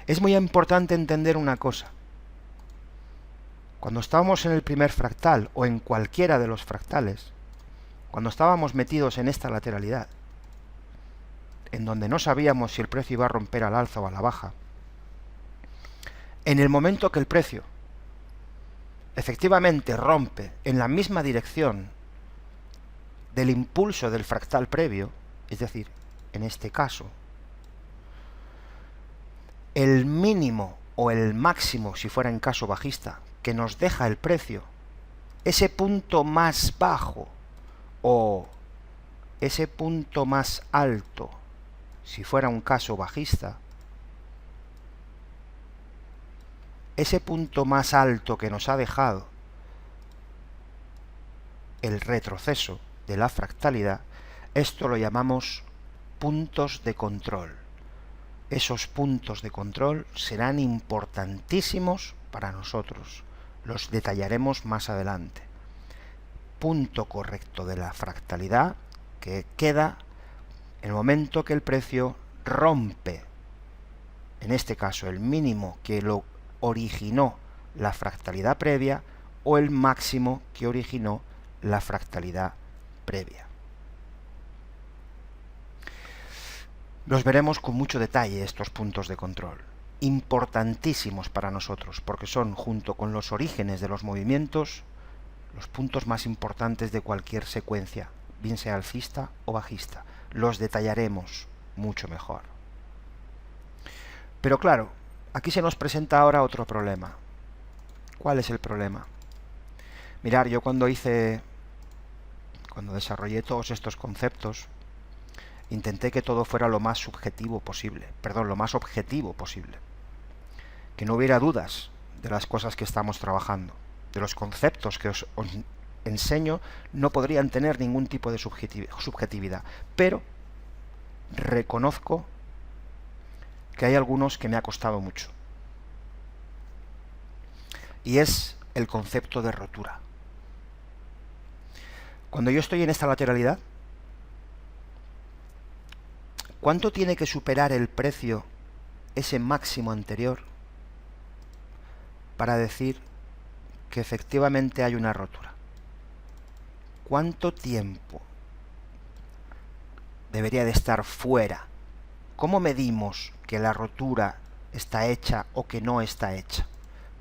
Es muy importante entender una cosa. Cuando estábamos en el primer fractal o en cualquiera de los fractales, cuando estábamos metidos en esta lateralidad, en donde no sabíamos si el precio iba a romper al alza o a la baja, en el momento que el precio efectivamente rompe en la misma dirección del impulso del fractal previo, es decir, en este caso, el mínimo o el máximo, si fuera en caso bajista, que nos deja el precio, ese punto más bajo o ese punto más alto, si fuera un caso bajista, ese punto más alto que nos ha dejado el retroceso de la fractalidad, esto lo llamamos puntos de control. Esos puntos de control serán importantísimos para nosotros. Los detallaremos más adelante. Punto correcto de la fractalidad que queda en el momento que el precio rompe, en este caso el mínimo que lo originó la fractalidad previa o el máximo que originó la fractalidad previa. Los veremos con mucho detalle estos puntos de control, importantísimos para nosotros, porque son, junto con los orígenes de los movimientos, los puntos más importantes de cualquier secuencia, bien sea alcista o bajista. Los detallaremos mucho mejor. Pero claro, aquí se nos presenta ahora otro problema. ¿Cuál es el problema? Mirad, yo cuando desarrollé todos estos conceptos, intenté que todo fuera lo más subjetivo posible, lo más objetivo posible. Que no hubiera dudas de las cosas que estamos trabajando, de los conceptos que os enseño, no podrían tener ningún tipo de subjetividad. Pero reconozco que hay algunos que me ha costado mucho. Y es el concepto de rotura. Cuando yo estoy en esta lateralidad, ¿cuánto tiene que superar el precio ese máximo anterior para decir que efectivamente hay una rotura? ¿Cuánto tiempo debería de estar fuera? ¿Cómo medimos que la rotura está hecha o que no está hecha?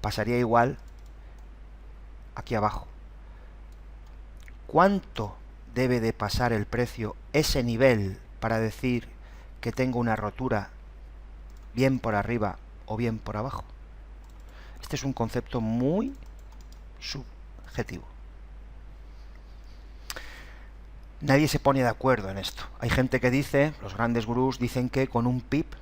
Pasaría igual aquí abajo. ¿Cuánto debe de pasar el precio ese nivel para decir que tengo una rotura bien por arriba o bien por abajo? Este es un concepto muy subjetivo. Nadie se pone de acuerdo en esto. Hay gente que dice, los grandes gurús dicen que con un pip,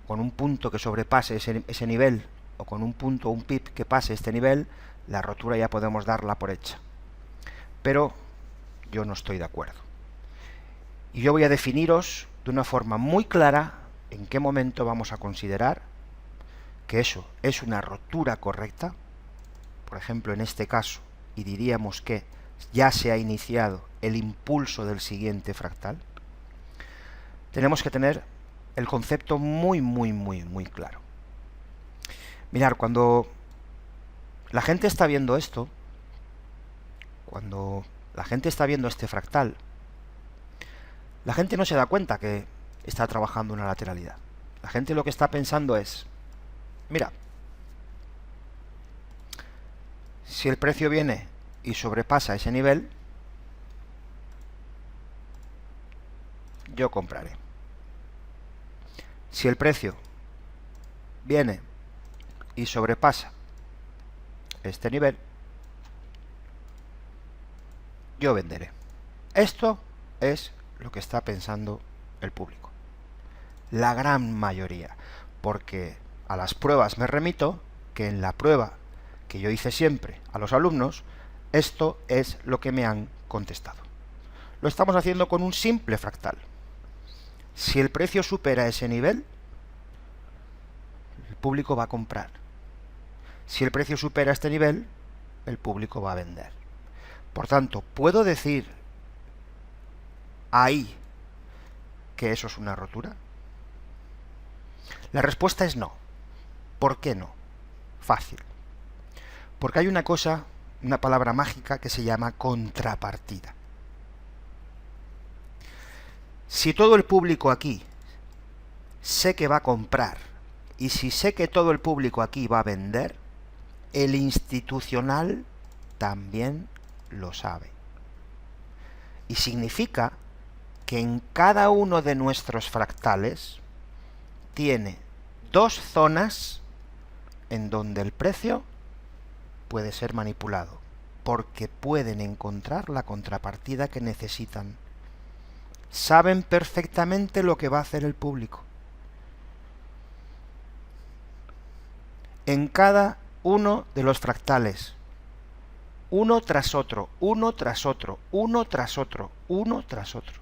con un punto que sobrepase ese nivel, o con un punto o un pip que pase este nivel, la rotura ya podemos darla por hecha. Pero yo no estoy de acuerdo. Y yo voy a definiros de una forma muy clara en qué momento vamos a considerar que eso es una rotura correcta. Por ejemplo, en este caso, y diríamos que ya se ha iniciado el impulso del siguiente fractal. Tenemos que tener el concepto muy claro. Mirad, cuando la gente está viendo esto, cuando la gente está viendo este fractal, la gente no se da cuenta que está trabajando una lateralidad. La gente lo que está pensando es, mira, si el precio viene y sobrepasa ese nivel, yo compraré. Si el precio viene y sobrepasa este nivel, yo venderé. Esto es lo que está pensando el público. La gran mayoría. Porque a las pruebas me remito, que en la prueba que yo hice siempre a los alumnos, esto es lo que me han contestado. Lo estamos haciendo con un simple fractal. Si el precio supera ese nivel, el público va a comprar. Si el precio supera este nivel, el público va a vender. Por tanto, ¿puedo decir ahí que eso es una rotura? La respuesta es no. ¿Por qué no? Fácil. Porque hay una cosa, una palabra mágica que se llama contrapartida. Si todo el público aquí sé que va a comprar, y si sé que todo el público aquí va a vender, el institucional también lo sabe. Y significa que en cada uno de nuestros fractales tiene dos zonas en donde el precio puede ser manipulado, porque pueden encontrar la contrapartida que necesitan. Saben perfectamente lo que va a hacer el público. En cada uno de los fractales, uno tras otro, uno tras otro, uno tras otro, uno tras otro.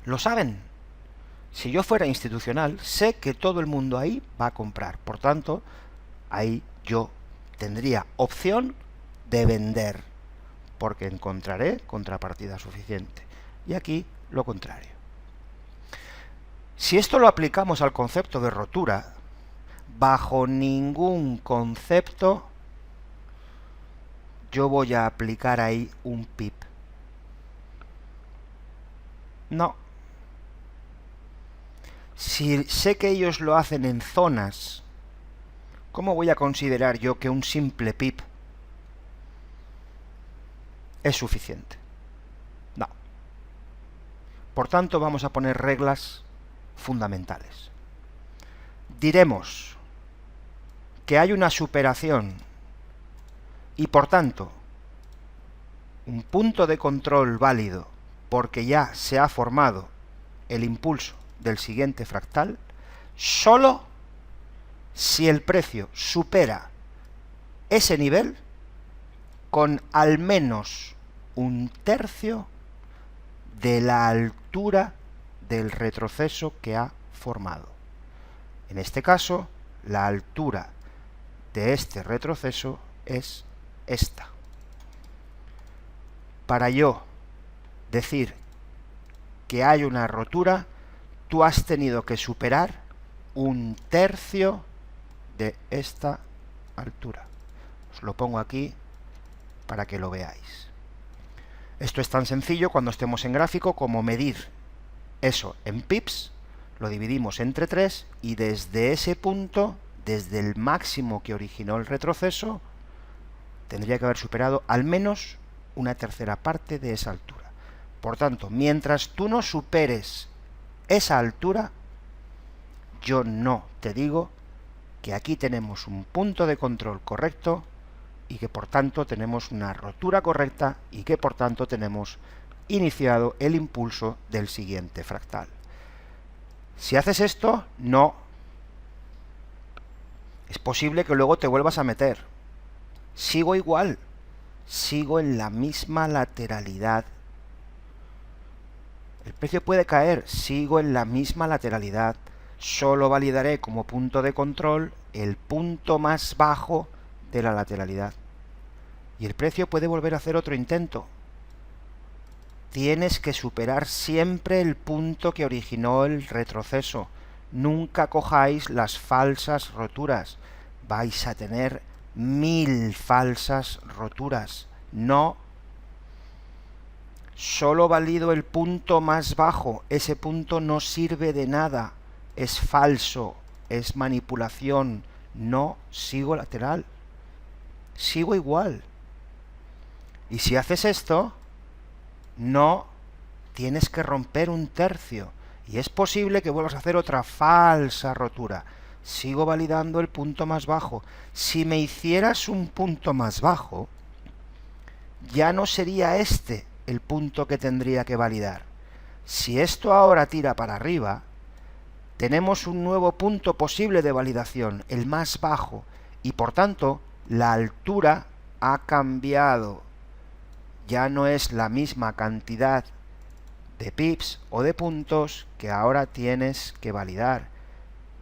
Lo saben. Si yo fuera institucional, sé que todo el mundo ahí va a comprar. Por tanto, ahí yo tendría opción de vender, porque encontraré contrapartida suficiente. Y aquí lo contrario. Si esto lo aplicamos al concepto de rotura, bajo ningún concepto yo voy a aplicar ahí un pip. No. Si sé que ellos lo hacen en zonas, ¿cómo voy a considerar yo que un simple pip es suficiente? No. Por tanto, vamos a poner reglas fundamentales. Diremos que hay una superación y, por tanto, un punto de control válido porque ya se ha formado el impulso del siguiente fractal, solo si el precio supera ese nivel con al menos un tercio de la altura del retroceso que ha formado. En este caso, la altura de este retroceso es esta. Para yo decir que hay una rotura, tú has tenido que superar un tercio de esta altura. Os lo pongo aquí para que lo veáis. Esto es tan sencillo cuando estemos en gráfico como medir eso en pips, lo dividimos entre 3 y desde ese punto, desde el máximo que originó el retroceso, tendría que haber superado al menos una tercera parte de esa altura. Por tanto, mientras tú no superes esa altura, yo no te digo que aquí tenemos un punto de control correcto y que por tanto tenemos una rotura correcta y que por tanto tenemos iniciado el impulso del siguiente fractal. Si haces esto, no. Es posible que luego te vuelvas a meter. Sigo igual. Sigo en la misma lateralidad. El precio puede caer. Sigo en la misma lateralidad. Solo validaré como punto de control el punto más bajo de la lateralidad. Y el precio puede volver a hacer otro intento. Tienes que superar siempre el punto que originó el retroceso. Nunca cojáis las falsas roturas. Vais a tener 1000 falsas roturas. No. Solo valido el punto más bajo. Ese punto no sirve de nada. Es falso. Es manipulación. No sigo lateral. Sigo igual. Y si haces esto, no tienes que romper un tercio. Y es posible que vuelvas a hacer otra falsa rotura. Sigo validando el punto más bajo. Si me hicieras un punto más bajo, ya no sería este el punto que tendría que validar. Si esto ahora tira para arriba, tenemos un nuevo punto posible de validación, el más bajo, y por tanto la altura ha cambiado. Ya no es la misma cantidad de pips o de puntos que ahora tienes que validar,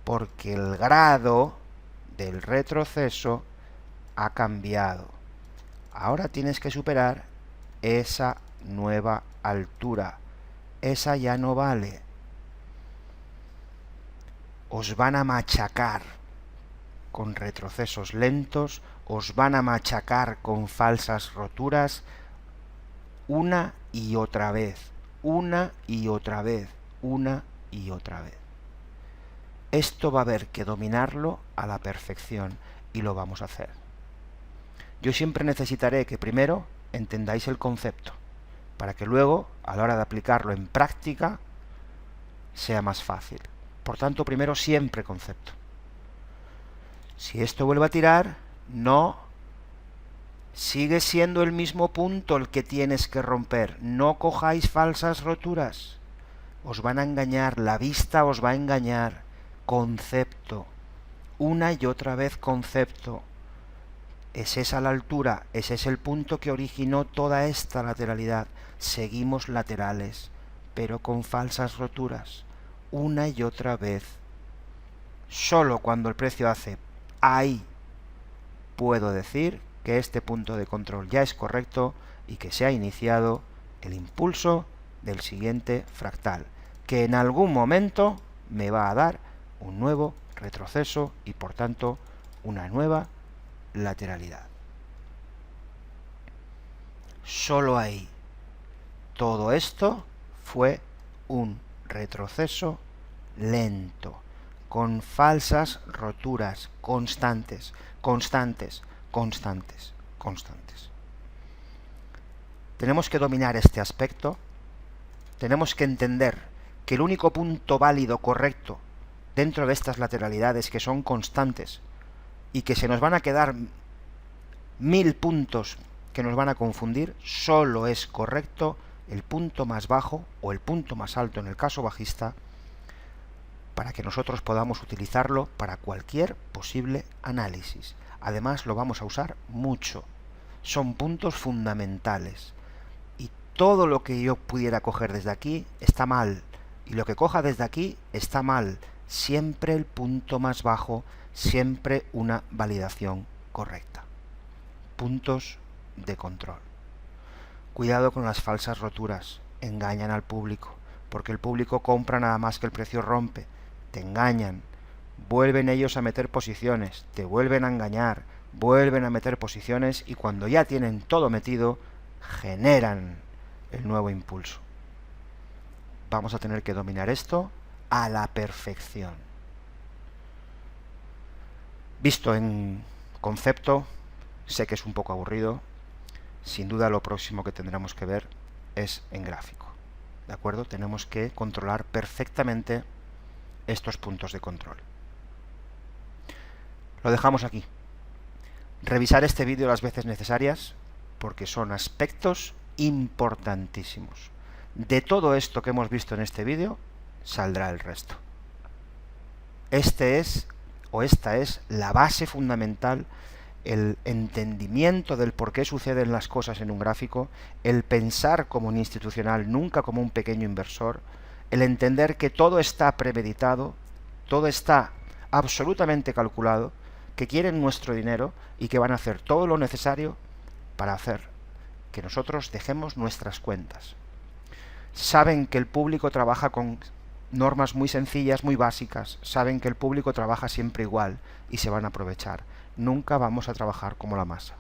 porque el grado del retroceso ha cambiado. Ahora tienes que superar esa nueva altura. Esa ya no vale. os van a machacar con retrocesos lentos, os van a machacar con falsas roturas una y otra vez, una y otra vez, una y otra vez. Esto va a haber que dominarlo a la perfección y lo vamos a hacer. Yo siempre necesitaré que primero entendáis el concepto, para que luego, a la hora de aplicarlo en práctica, sea más fácil. Por tanto, primero siempre concepto. Si esto vuelve a tirar, no, sigue siendo el mismo punto el que tienes que romper. No cojáis falsas roturas. Os van a engañar, la vista os va a engañar. Concepto. Una y otra vez concepto. Es esa la altura, ese es el punto que originó toda esta lateralidad. Seguimos laterales, pero con falsas roturas. Una y otra vez. Solo cuando el precio hace ahí puedo decir que este punto de control ya es correcto y que se ha iniciado el impulso del siguiente fractal, que en algún momento me va a dar un nuevo retroceso y por tanto una nueva lateralidad. Solo ahí. Todo esto fue un retroceso lento, con falsas roturas constantes, constantes, constantes, constantes. Tenemos que dominar este aspecto, tenemos que entender que el único punto válido correcto dentro de estas lateralidades que son constantes y que se nos van a quedar 1000 puntos que nos van a confundir, solo es correcto el punto más bajo o el punto más alto en el caso bajista, para que nosotros podamos utilizarlo para cualquier posible análisis. Además lo vamos a usar mucho. Son puntos fundamentales. Y todo lo que yo pudiera coger desde aquí está mal. Y lo que coja desde aquí está mal. Siempre el punto más bajo, siempre una validación correcta. Puntos de control. Cuidado con las falsas roturas. Engañan al público. Porque el público compra nada más que el precio rompe. Te engañan, vuelven ellos a meter posiciones, te vuelven a engañar, vuelven a meter posiciones y cuando ya tienen todo metido, generan el nuevo impulso. Vamos a tener que dominar esto a la perfección. Visto en concepto, sé que es un poco aburrido, sin duda lo próximo que tendremos que ver es en gráfico. ¿De acuerdo? Tenemos que controlar perfectamente estos puntos de control. Lo dejamos aquí. Revisar este vídeo las veces necesarias porque son aspectos importantísimos. De todo esto que hemos visto en este vídeo saldrá el resto. Esta es la base fundamental, el entendimiento del por qué suceden las cosas en un gráfico, el pensar como un institucional, nunca como un pequeño inversor, el entender que todo está premeditado, todo está absolutamente calculado, que quieren nuestro dinero y que van a hacer todo lo necesario para hacer que nosotros dejemos nuestras cuentas. Saben que el público trabaja con normas muy sencillas, muy básicas, saben que el público trabaja siempre igual y se van a aprovechar. Nunca vamos a trabajar como la masa.